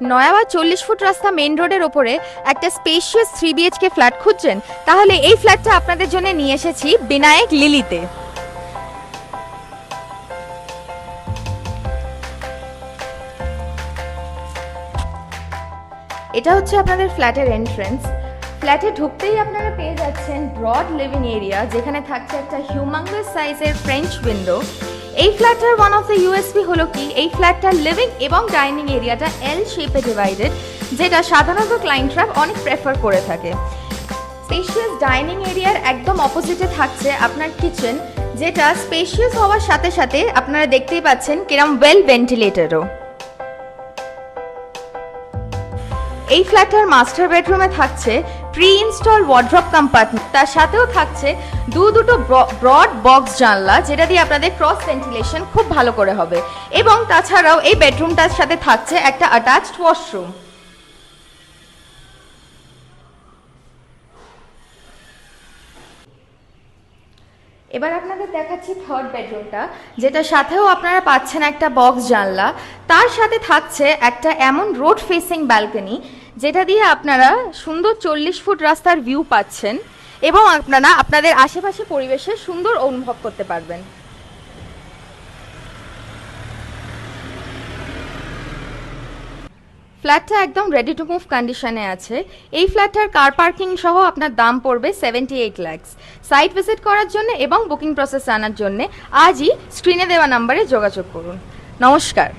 Nayabad 40 foot রাস্তা main রোডের ওপরে একটা স্পেশিয়াস 3 বিএইচকে ফ্ল্যাট খুঁজছেন? তাহলে এই ফ্ল্যাটটা আপনাদের জন্য নিয়ে এসেছি বিনায়ক লিলিতে। এটা হচ্ছে আপনাদের ফ্ল্যাটের এন্ট্রেন্স। ফ্ল্যাটে ঢুকতেই আপনারা পেয়ে যাচ্ছেন ব্রড লিভিং এরিয়া, যেখানে থাকছে একটা হিউমাঙ্গাস সাইজের ফ্রেঞ্চ উইন্ডো। এই ফ্ল্যাটটার ওয়ান অফ দ্য ইউএসপি হলো কি, এই ফ্ল্যাটটার লিভিং এবং ডাইনিং এরিয়াটা এল শেপে ডিভাইডেড, যেটা সাধারণত ক্লায়েন্টরা অনেক প্রেফার করে থাকে। স্পেশিয়াস ডাইনিং এরিয়ার একদম অপোজিটে থাকছে আপনার কিচেন, যেটা স্পেশিয়াস হওয়ার সাথে সাথে আপনারা দেখতেই পাচ্ছেন কিরম ওয়েল ভেন্টিলেটেডও। এই ফ্ল্যাটের মাস্টার বেডরুমে থাকছে প্রি ইনস্টল ওয়ার্ড্রপ কম্পার্টমেন্ট, তার সাথেও থাকছে দুটো ব্রড বক্স জানলা, যেটা দিয়ে আপনাদের ক্রস ভেন্টিলেশন খুব ভালো করে হবে। এবং তাছাড়াও এই বেডরুমটার সাথে থাকছে একটা অ্যাটাচড ওয়াশরুম। এবার আপনাদের দেখাচ্ছি থার্ড বেডরুমটা, যেটা সাথেও আপনারা পাচ্ছেন একটা বক্স জানলা, তার সাথে থাকছে একটা এমন রোড ফেসিং ব্যালকনি, যেটা দিয়ে আপনারা সুন্দর 40 ফুট রাস্তার ভিউ পাচ্ছেন এবং আপনারা আপনাদের আশেপাশে পরিবেশের সুন্দর অনুভব করতে পারবেন। ফ্ল্যাটটা একদম রেডি টু মুভ কন্ডিশনে আছে। এই ফ্ল্যাটটার কার পার্কিং সহ আপনার দাম পড়বে 78 লাখস। সাইট ভিজিট করার জন্য এবং বুকিং প্রসেস জানার জন্য আজই স্ক্রিনে দেওয়া নাম্বারে যোগাযোগ করুন। নমস্কার।